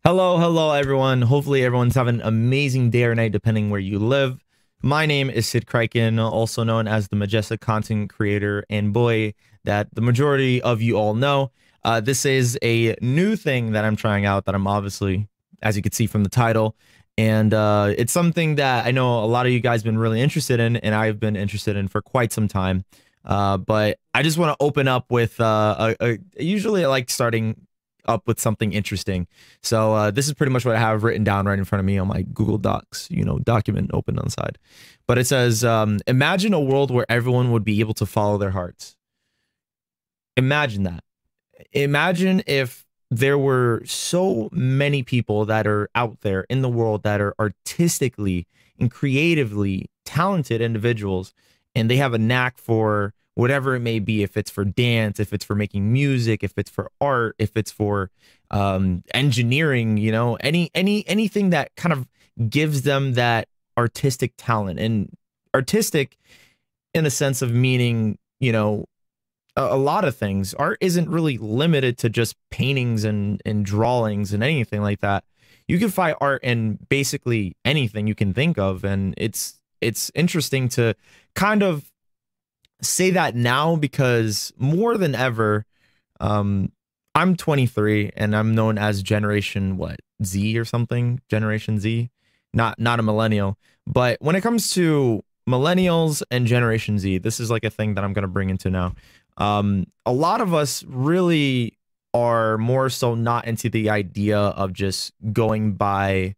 Hello, everyone. Hopefully, everyone's having an amazing day or night, depending where you live. My name is Sidkriken, also known as the Majestic Content Creator and boy that the majority of you all know. This is a new thing that I'm trying out that I'm obviously, as you can see from the title, and it's something that I know a lot of you guys been really interested in, and I've been interested in for quite some time. But I just want to open up with usually I like starting up with something interesting. So this is pretty much what I have written down right in front of me on my Google Docs, document open on the side. But it says, imagine a world where everyone would be able to follow their hearts. Imagine that. Imagine if there were so many people that are out there in the world that are artistically and creatively talented individuals, and they have a knack for whatever it may be, if it's for dance, if it's for making music, if it's for art, if it's for engineering, anything that kind of gives them that artistic talent. And artistic in a sense of meaning, a lot of things. Art isn't really limited to just paintings and drawings and anything like that. You can find art in basically anything you can think of, and it's interesting to kind of say that now, because more than ever, I'm 23 and I'm known as Generation Z or something, Generation Z, not a millennial. But when it comes to millennials and Generation Z, this is like a thing that I'm going to bring into now. A lot of us really are more so not into the idea of just going by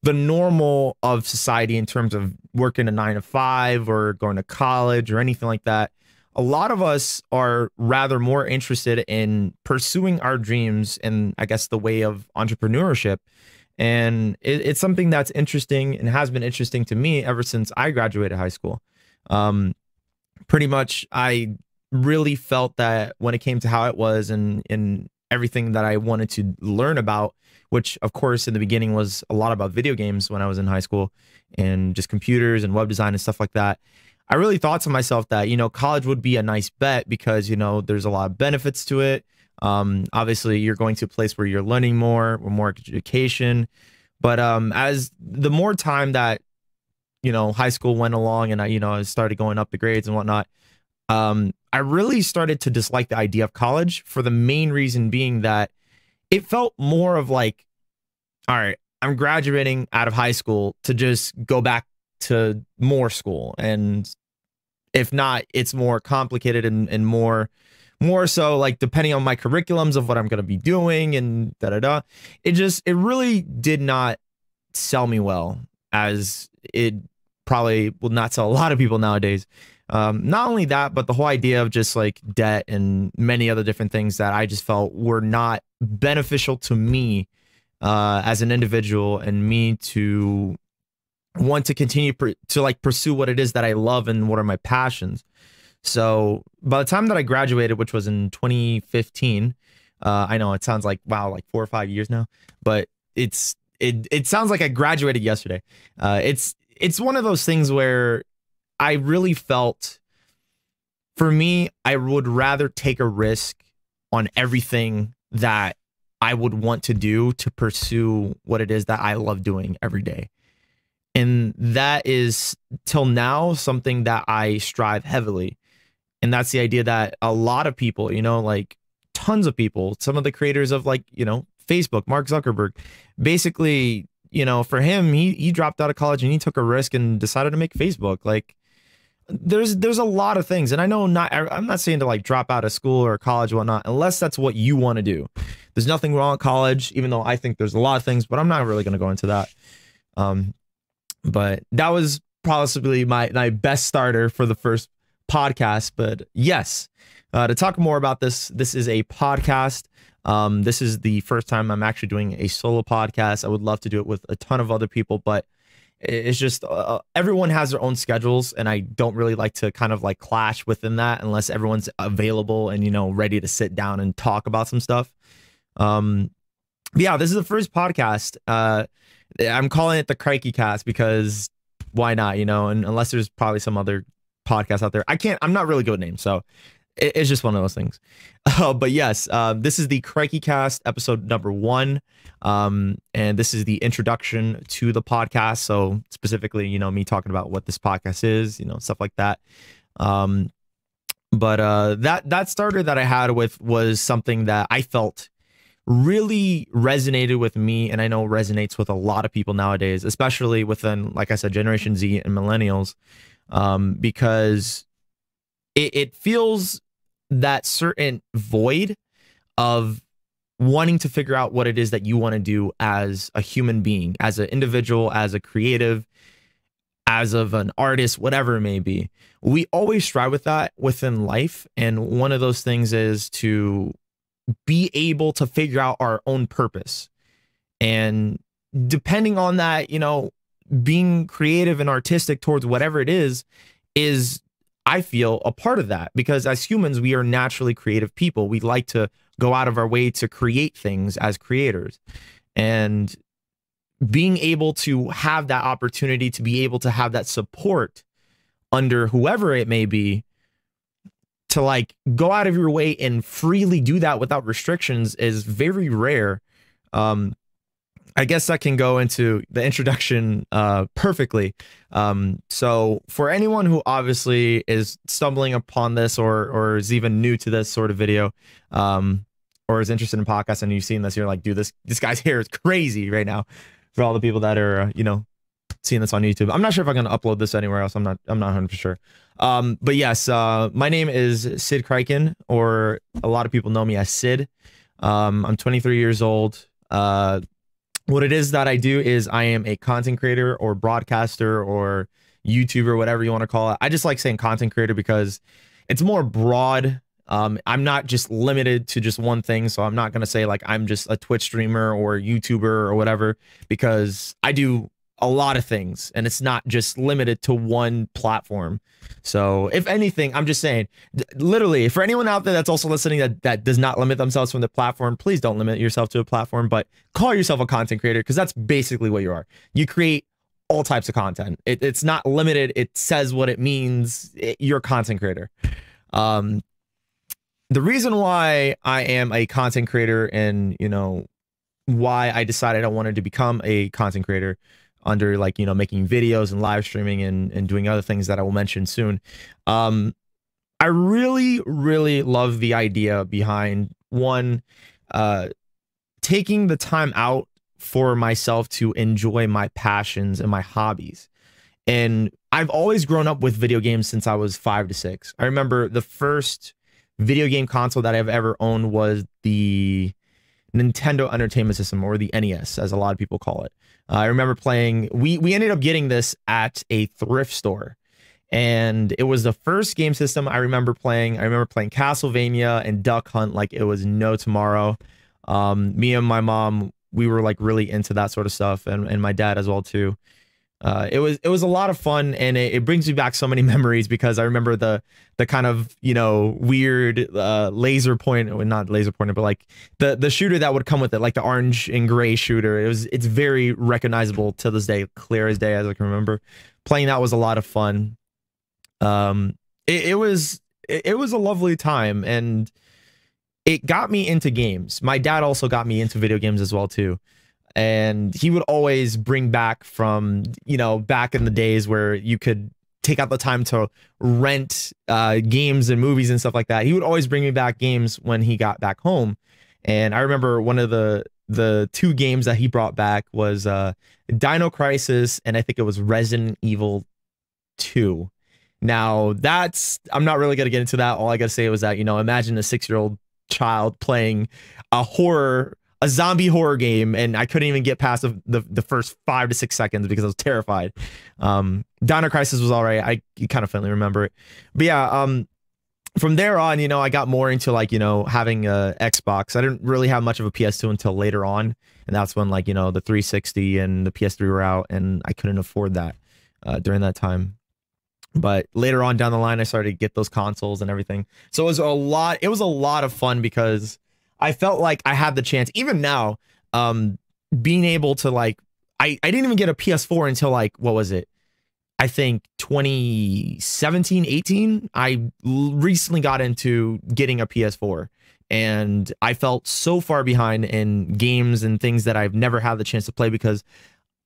the normal of society in terms of working a 9 to 5 or going to college or anything like that. A lot of us are rather more interested in pursuing our dreams and I guess the way of entrepreneurship. And it's something that's interesting and has been interesting to me ever since I graduated high school. Pretty much, I really felt that when it came to how it was and everything that I wanted to learn about, which of course in the beginning was a lot about video games when I was in high school and just computers and web design and stuff like that. I really thought to myself that, college would be a nice bet because, there's a lot of benefits to it. Obviously you're going to a place where you're learning more education. But as the more time that, high school went along and I started going up the grades and whatnot, I really started to dislike the idea of college for the main reason being that it felt more of like, all right, I'm graduating out of high school to just go back to more school. And if not, it's more complicated and more so like depending on my curriculums of what I'm going to be doing and It really did not sell me well, as it probably will not sell a lot of people nowadays. Not only that, but the whole idea of just like debt and many other different things that I just felt were not beneficial to me as an individual, and me to want to continue to like pursue what it is that I love and what are my passions. So by the time that I graduated, which was in 2015, I know it sounds like, wow, like 4 or 5 years now, but it sounds like I graduated yesterday. It's one of those things where I really felt, for me, I would rather take a risk on everything that I would want to do to pursue what it is that I love doing every day. And that is, till now, something that I strive heavily. And that's the idea that a lot of people, like tons of people, some of the creators of like, Facebook, Mark Zuckerberg, basically, for him, he dropped out of college and he took a risk and decided to make Facebook. Like, there's a lot of things, and I know I'm not saying to like drop out of school or college or whatnot, unless that's what you want to do. There's nothing wrong with college, even though I think there's a lot of things, but I'm not really going to go into that. But that was possibly my best starter for the first podcast. But yes, to talk more about this is a podcast. This is the first time I'm actually doing a solo podcast. I would love to do it with a ton of other people, but it's just everyone has their own schedules, and I don't really like to kind of like clash within that unless everyone's available and ready to sit down and talk about some stuff. Yeah, this is the first podcast. I'm calling it the Krikeycast because why not? And unless there's probably some other podcast out there, I'm not really good with names, so it's just one of those things. But yes, this is the Krikeycast episode number 1. And this is the introduction to the podcast. So specifically, you know, me talking about what this podcast is, you know, stuff like that. But that starter that I had with was something that I felt really resonated with me, and I know resonates with a lot of people nowadays, especially within, like I said, Generation Z and millennials, because it feels that certain void of wanting to figure out what it is that you want to do as a human being, as an individual, as a creative, as of an artist, whatever it may be. We always strive with that within life. And one of those things is to be able to figure out our own purpose. And depending on that, you know, being creative and artistic towards whatever it is, I feel, a part of that, because as humans, we are naturally creative people. We like to go out of our way to create things as creators. And being able to have that opportunity, to be able to have that support under whoever it may be, to like go out of your way and freely do that without restrictions is very rare. I guess that can go into the introduction perfectly. So for anyone who obviously is stumbling upon this or is even new to this sort of video, or is interested in podcasts, and you've seen this, you're like, dude, this guy's hair is crazy right now. For all the people that are, you know, seeing this on YouTube, I'm not sure if I'm going to upload this anywhere else. I'm not 100% sure. But yes, my name is Sidkriken, or a lot of people know me as Sid. I'm 23 years old. What it is that I do is I am a content creator or broadcaster or YouTuber, whatever you want to call it. I just like saying content creator because it's more broad. I'm not just limited to just one thing. So I'm not going to say like I'm just a Twitch streamer or a YouTuber or whatever, because I do a lot of things and it's not just limited to one platform. So if anything, I'm just saying, literally, for anyone out there that's also listening that does not limit themselves from the platform, please don't limit yourself to a platform, but call yourself a content creator, because that's basically what you are. You create all types of content. It's not limited. It says what it means. You're a content creator. The reason why I am a content creator, and, you know, why I decided I wanted to become a content creator under, like, you know, making videos and live streaming and doing other things that I will mention soon. I really, really love the idea behind, one, taking the time out for myself to enjoy my passions and my hobbies. And I've always grown up with video games since I was 5 to 6. I remember the first video game console that I've ever owned was the Nintendo Entertainment System, or the NES, as a lot of people call it. I remember playing, we ended up getting this at a thrift store, and it was the first game system I remember playing. I remember playing Castlevania and Duck Hunt like it was no tomorrow. Me and my mom, we were like really into that sort of stuff, and my dad as well too. It was a lot of fun, and it brings me back so many memories, because I remember the kind of, you know, weird laser point, or not laser pointer, but like the shooter that would come with it, like the orange and gray shooter. It's very recognizable to this day, clear as day, as I can remember. Playing that was a lot of fun. It was a lovely time, and it got me into games. My dad also got me into video games as well too. And he would always bring back from, you know, back in the days where you could take out the time to rent games and movies and stuff like that. He would always bring me back games when he got back home. And I remember one of the 2 games that he brought back was Dino Crisis, and I think it was Resident Evil 2. Now, I'm not really going to get into that. All I got to say was that, you know, imagine a 6-year-old child playing a zombie horror game, and I couldn't even get past the first 5 to 6 seconds because I was terrified. Dino Crisis was all right. I kind of faintly remember it. But yeah, from there on, you know, I got more into, like, you know, having a Xbox. I didn't really have much of a PS2 until later on, and that's when, like, you know, the 360 and the PS3 were out, and I couldn't afford that during that time. But later on down the line, I started to get those consoles and everything. So it was a lot of fun, because I felt like I had the chance, even now, being able to, like, I didn't even get a PS4 until, like, what was it? I think 2017, 18, I recently got into getting a PS4, and I felt so far behind in games and things that I've never had the chance to play because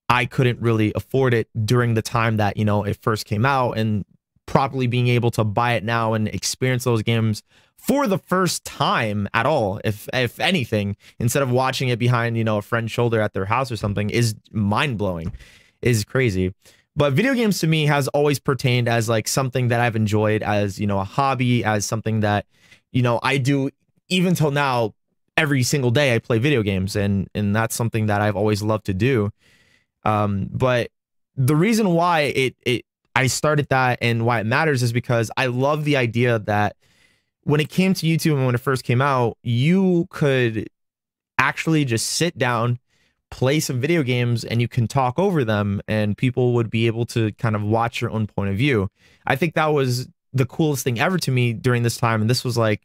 I couldn't really afford it during the time that, you know, it first came out, and properly being able to buy it now and experience those games for the first time at all, if anything, instead of watching it behind, you know, a friend's shoulder at their house or something, is mind-blowing, is crazy. But video games to me has always pertained as like something that I've enjoyed as, you know, a hobby, as something that, you know, I do even till now. Every single day I play video games, and that's something that I've always loved to do. But the reason why I started that and why it matters is because I love the idea that when it came to YouTube and when it first came out, you could actually just sit down, play some video games, and you can talk over them, and people would be able to kind of watch your own point of view. I think that was the coolest thing ever to me during this time. And this was like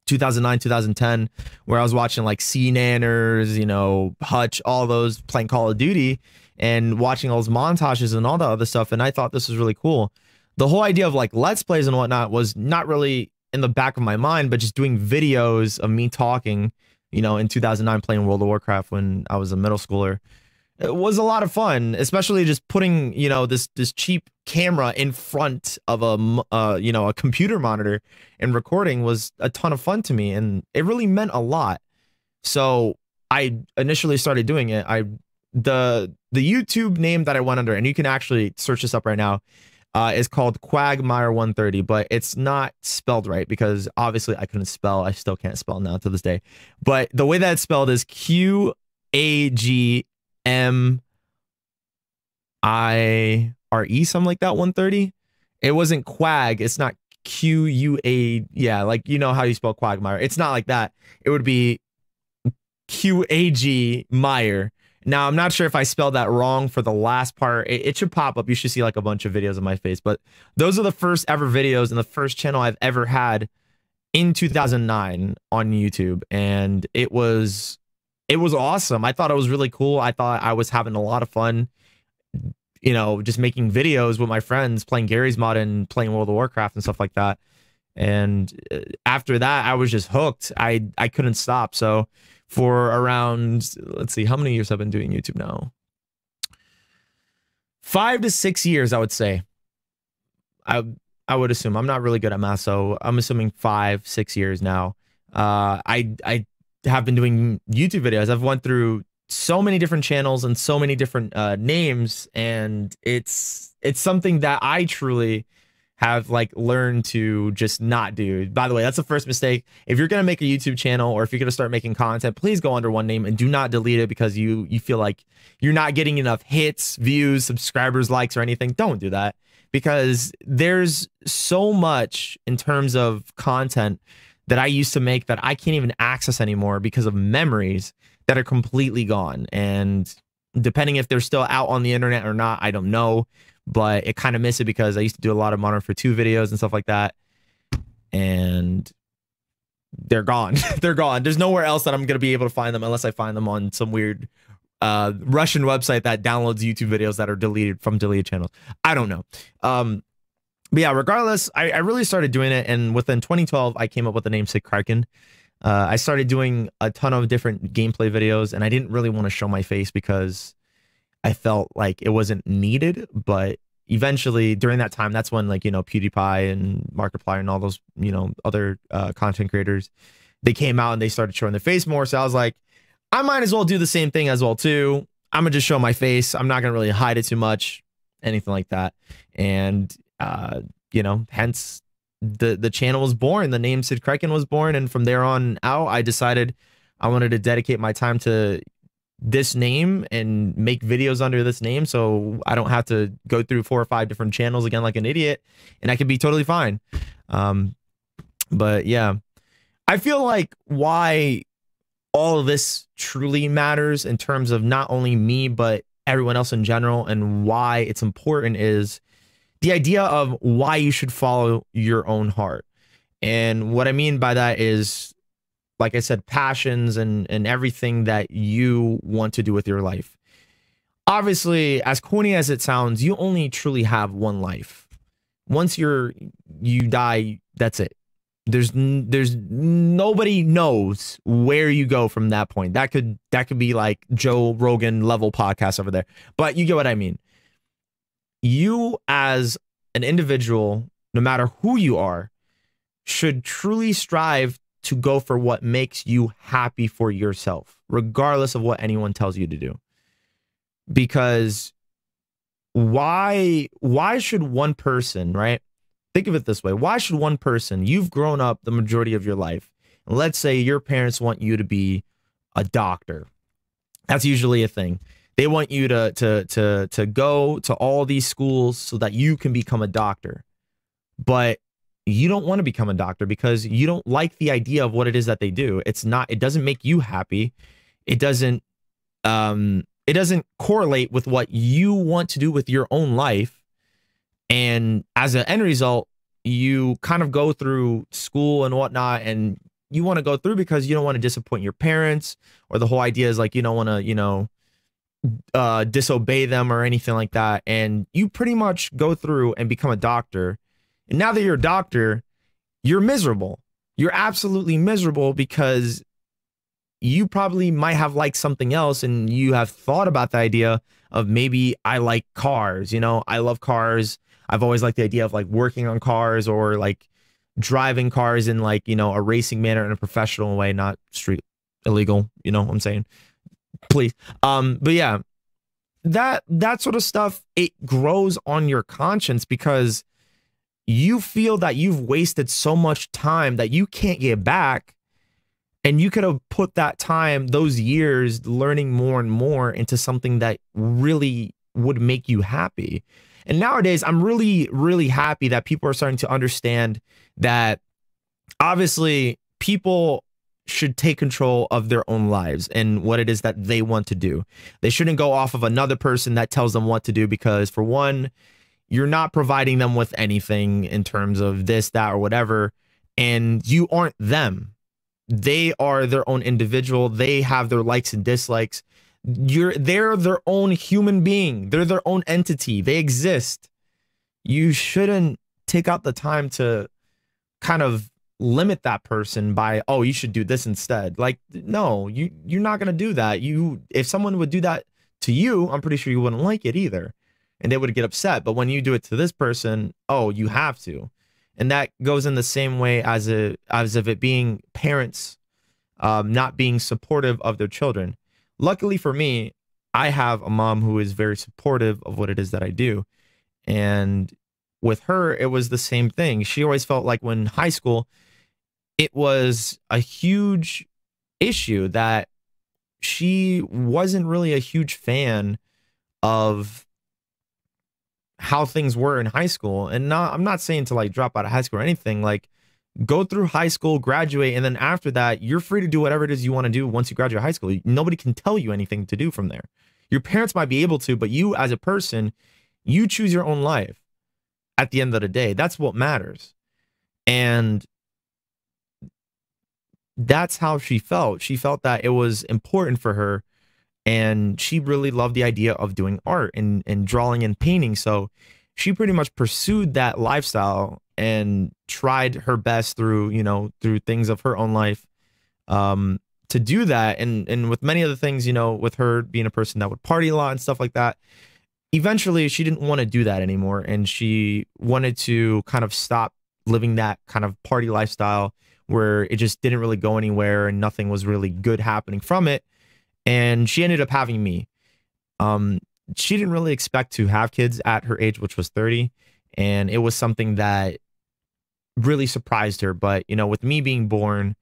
2009, 2010, where I was watching like C-Nanners, you know, Hutch, all those playing Call of Duty and watching all those montages and all that other stuff. And I thought this was really cool. The whole idea of like Let's Plays and whatnot was not really in the back of my mind, but just doing videos of me talking, you know, in 2009 playing World of Warcraft when I was a middle schooler. It was a lot of fun, especially just putting, you know, this cheap camera in front of a you know, a computer monitor and recording was a ton of fun to me, and it really meant a lot. So I initially started doing it. The YouTube name that I went under, and you can actually search this up right now, is called Quagmire130, but it's not spelled right because obviously I couldn't spell. I still can't spell now to this day. But the way that it's spelled is QAGMIRE, something like that, 130. It wasn't Quag. It's not QUA. Yeah, like, you know how you spell Quagmire. It's not like that. It would be QAG Meyer. Now, I'm not sure if I spelled that wrong for the last part. It should pop up. You should see like a bunch of videos of my face. But those are the first ever videos and the first channel I've ever had in 2009 on YouTube. And it was awesome. I thought it was really cool. I thought I was having a lot of fun, you know, just making videos with my friends, playing Gary's Mod and playing World of Warcraft and stuff like that. And after that, I was just hooked. I couldn't stop. So for around, let's see, how many years I've been doing YouTube now? 5 to 6 years, I would say. I would assume. I'm not really good at math, so I'm assuming 5, 6 years now. I have been doing YouTube videos. I've went through so many different channels and so many different names, and it's something that I truly have like learned to just not do. By the way, that's the first mistake. If you're gonna make a YouTube channel, or if you're gonna start making content, please go under one name and do not delete it because you feel like you're not getting enough hits, views, subscribers, likes, or anything. Don't do that, because there's so much in terms of content that I used to make that I can't even access anymore because of memories that are completely gone. And depending if they're still out on the internet or not, I don't know. But it kind of miss it because I used to do a lot of Modern Warfare 2 videos and stuff like that, and they're gone. They're gone. There's nowhere else that I'm gonna be able to find them unless I find them on some weird Russian website that downloads YouTube videos that are deleted from deleted channels. I don't know. But yeah, regardless, I really started doing it, and within 2012, I came up with the name Sidkriken. I started doing a ton of different gameplay videos, and I didn't really want to show my face because I felt like it wasn't needed. But eventually during that time, that's when, like, you know, PewDiePie and Markiplier and all those, you know, other content creators, they came out and they started showing their face more. So I was like, I might as well do the same thing as well too. I'm gonna just show my face. I'm not gonna really hide it too much, anything like that. And you know, hence the channel was born. The name Sidkriken was born, and from there on out, I decided I wanted to dedicate my time to this name and make videos under this name, so I don't have to go through 4 or 5 different channels again like an idiot, and I could be totally fine. But yeah, I feel like why all of this truly matters in terms of not only me but everyone else in general, and why it's important, is the idea of why you should follow your own heart. And what I mean by that is, like I said, passions and everything that you want to do with your life. obviously, as corny as it sounds, you only truly have one life. Once you die, that's it. There's nobody knows where you go from that point. That could be like Joe Rogan level podcast over there. But you get what I mean. You as an individual, no matter who you are, should truly strive to go for what makes you happy for yourself, regardless of what anyone tells you to do. Because why should one person, right? Think of it this way. Why should one person, you've grown up the majority of your life, and let's say your parents want you to be a doctor. That's usually a thing. They want you to go to all these schools so that you can become a doctor. But you don't want to become a doctor because you don't like the idea of what it is that they do. It doesn't make you happy. It doesn't correlate with what you want to do with your own life. And as an end result, you kind of go through school and whatnot, and you want to go through because you don't want to disappoint your parents, or the whole idea is like, you don't want to, disobey them or anything like that. And you pretty much go through and become a doctor. And now that you're a doctor, you're miserable. You're absolutely miserable because you probably might have liked something else, and you have thought about the idea of maybe I like cars, I love cars. I've always liked the idea of like working on cars or like driving cars in like, a racing manner in a professional way, not street illegal, you know what I'm saying? Please. But yeah, that sort of stuff, it grows on your conscience because you feel that you've wasted so much time that you can't get back. And you could have put that time, those years, learning more and more into something that really would make you happy. And nowadays, I'm really, really happy that people are starting to understand that obviously people should take control of their own lives and what it is that they want to do. They shouldn't go off of another person that tells them what to do because, for one, you're not providing them with anything in terms of this, that, or whatever, and you aren't them. They are their own individual. They have their likes and dislikes. They're their own human being. They're their own entity. They exist. You shouldn't take out the time to kind of limit that person by, oh, you should do this instead. Like, no, you're not going to do that. If someone would do that to you, I'm pretty sure you wouldn't like it either. And they would get upset. But when you do it to this person, oh, you have to. And that goes in the same way as of it being parents not being supportive of their children. Luckily for me, I have a mom who is very supportive of what it is that I do. And with her, it was the same thing. She always felt like when high school, it was a huge issue that she wasn't really a huge fan of how things were in high school. And I'm not saying to like drop out of high school or anything. Like, go through high school, graduate, and then after that, you're free to do whatever it is you want to do once you graduate high school. Nobody can tell you anything to do from there. Your parents might be able to, but you as a person, you choose your own life. At the end of the day, that's what matters. And that's how she felt. She felt that it was important for her, and she really loved the idea of doing art and drawing and painting. So she pretty much pursued that lifestyle and tried her best through things of her own life to do that. And with many other things, with her being a person that would party a lot and stuff like that, eventually she didn't want to do that anymore. And she wanted to kind of stop living that kind of party lifestyle where it just didn't really go anywhere and nothing was really good happening from it. And she ended up having me. She didn't really expect to have kids at her age, which was 30. And it was something that really surprised her. But, with me being born,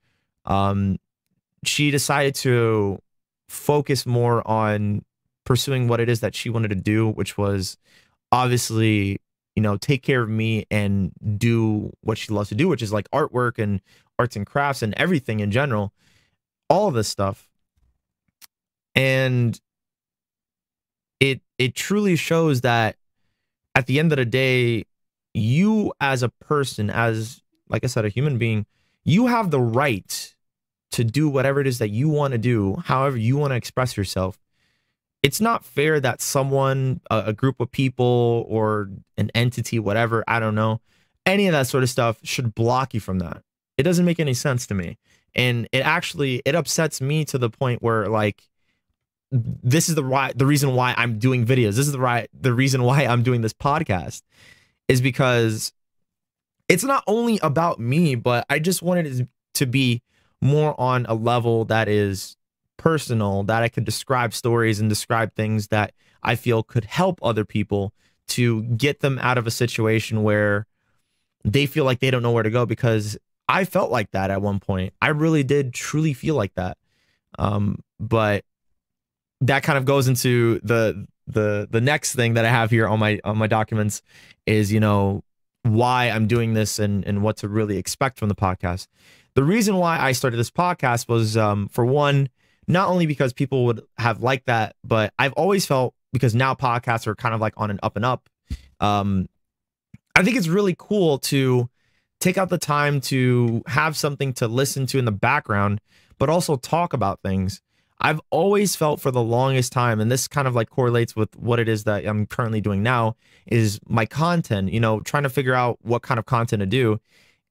she decided to focus more on pursuing what it is that she wanted to do, which was obviously, take care of me and do what she loves to do, which is like artwork and arts and crafts and everything in general, all of this stuff. And it truly shows that at the end of the day, you as a person, as, like I said, a human being, you have the right to do whatever it is that you want to do, however you want to express yourself. it's not fair that someone, a group of people or an entity, whatever, I don't know, any of that sort of stuff should block you from that. It doesn't make any sense to me. And it upsets me to the point where, like, this is the reason why I'm doing videos. This is the reason why I'm doing this podcast, is because it's not only about me, but I just wanted it to be more on a level that is personal, that I could describe stories and describe things that I feel could help other people to get them out of a situation where they feel like they don't know where to go, because I felt like that at one point. I really did truly feel like that. But that kind of goes into the next thing that I have here on my documents is, you know, why I'm doing this and what to really expect from the podcast. The reason why I started this podcast was, for one, not only because people would have liked that, but I've always felt, because now podcasts are kind of like on an up and up, I think it's really cool to take out the time to have something to listen to in the background, but also talk about things. I've always felt for the longest time, and this kind of like correlates with what it is that I'm currently doing now, is my content, you know, trying to figure out what kind of content to do.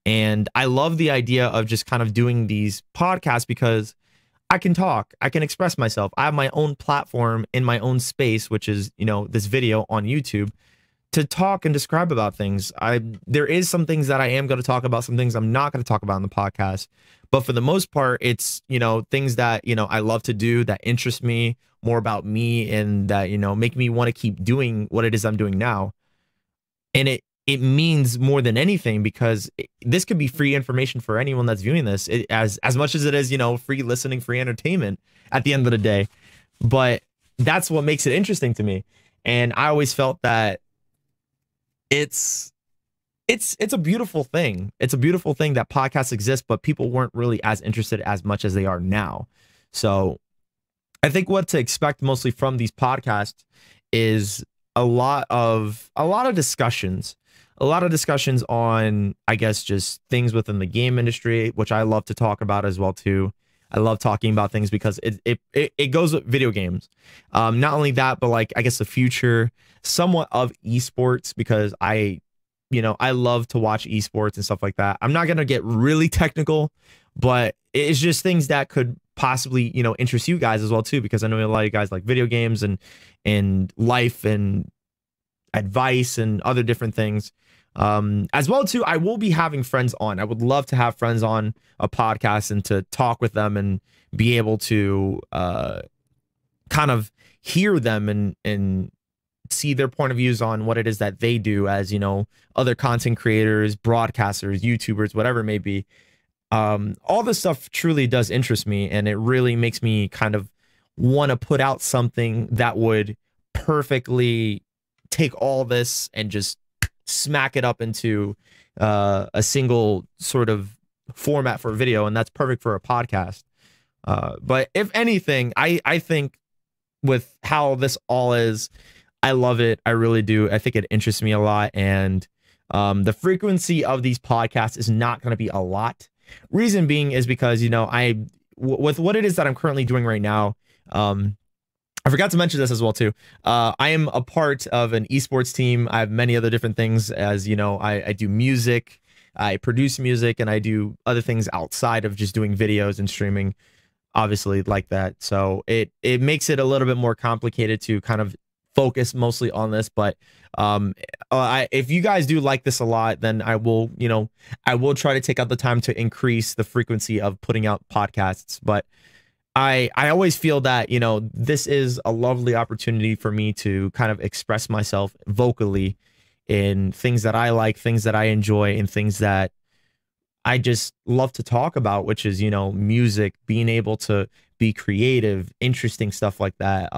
And I love the idea of just kind of doing these podcasts because I can talk, I can express myself. I have my own platform in my own space, which is, you know, this video on YouTube, to talk and describe about things. There is some things that I am going to talk about, some things I'm not going to talk about in the podcast. But for the most part, it's, you know, things that, you know, I love to do, that interest me, more about me, and that, you know, make me want to keep doing what it is I'm doing now. And it means more than anything, because this could be free information for anyone that's viewing this, as much as it is, you know, free listening, free entertainment at the end of the day. But that's what makes it interesting to me. And I always felt that it's a beautiful thing. It's a beautiful thing that podcasts exist, but people weren't really as interested as much as they are now. So I think what to expect mostly from these podcasts is a lot of discussions. A lot of discussions on, I guess, just things within the game industry, which I love to talk about as well too. I love talking about things because it goes with video games. Not only that, but like, I guess the future somewhat of esports, because I love to watch esports and stuff like that. I'm not gonna get really technical, but it's just things that could possibly, you know, interest you guys as well too, because I know a lot of you guys like video games and life and advice and other different things. As well too, I will be having friends on. I would love to have friends on a podcast and to talk with them and be able to kind of hear them and see their point of views on what it is that they do as, you know, other content creators, broadcasters, YouTubers, whatever it may be. All this stuff truly does interest me, and it really makes me kind of want to put out something that would perfectly take all this and just smack it up into a single sort of format for a video, and that's perfect for a podcast. But if anything, I think with how this all is, I love it. I really do. I think it interests me a lot, and the frequency of these podcasts is not going to be a lot. Reason being is because, you know, with what it is that I'm currently doing right now, I forgot to mention this as well too. I am a part of an esports team. I have many other different things, as you know. I do music, I produce music, and I do other things outside of just doing videos and streaming, obviously, like that. So it makes it a little bit more complicated to kind of focus mostly on this. But if you guys do like this a lot, then I will try to take out the time to increase the frequency of putting out podcasts. But I always feel that, you know, this is a lovely opportunity for me to kind of express myself vocally in things that I like, things that I enjoy, and things that I just love to talk about, which is, you know, music, being able to be creative, interesting stuff like that.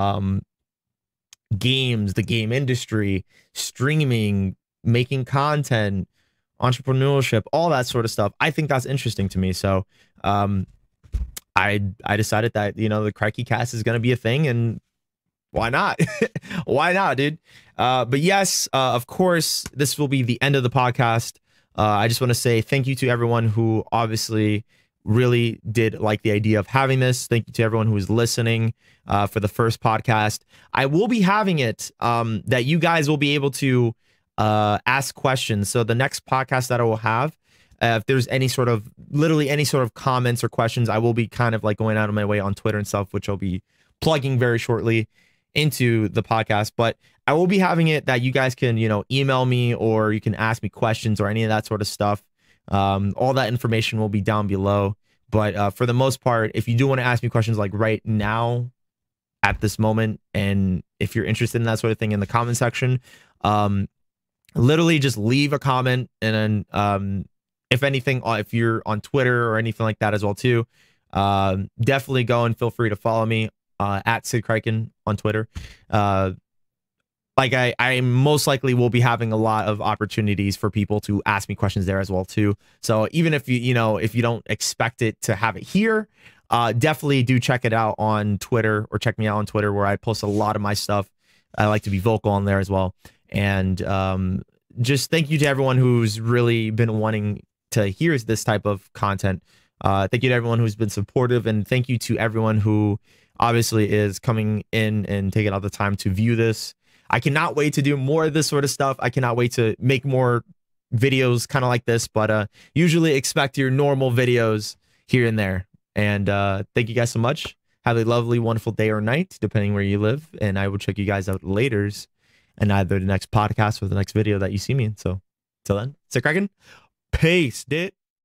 Games, the game industry, streaming, making content, entrepreneurship, all that sort of stuff. I think that's interesting to me. So I decided that, you know, the Krikeycast is going to be a thing, and why not? Why not, dude? But yes, of course, this will be the end of the podcast. I just want to say thank you to everyone who obviously really did like the idea of having this. Thank you to everyone who is listening for the first podcast. I will be having it that you guys will be able to ask questions. So the next podcast that I will have, if there's literally any sort of comments or questions, I will be kind of like going out of my way on Twitter and stuff, which I'll be plugging very shortly into the podcast. But I will be having it that you guys can, email me, or you can ask me questions or any of that sort of stuff. All that information will be down below. But for the most part, if you do want to ask me questions like right now at this moment, and if you're interested in that sort of thing in the comment section, literally just leave a comment. And then if anything, if you're on Twitter or anything like that as well too, definitely go and feel free to follow me at Sidkriken on Twitter. Like I most likely will be having a lot of opportunities for people to ask me questions there as well too. So even if if you don't expect it to have it here, definitely do check it out on Twitter, or check me out on Twitter, where I post a lot of my stuff. I like to be vocal on there as well. And just thank you to everyone who's really been wanting to hear this type of content. Thank you to everyone who's been supportive, and thank you to everyone who obviously is coming in and taking all the time to view this. I cannot wait to do more of this sort of stuff. I cannot wait to make more videos kind of like this, but usually expect your normal videos here and there. And thank you guys so much. Have a lovely, wonderful day or night, depending where you live. And I will check you guys out later in either the next podcast or the next video that you see me in. So till then, Sidkriken, peace, dude.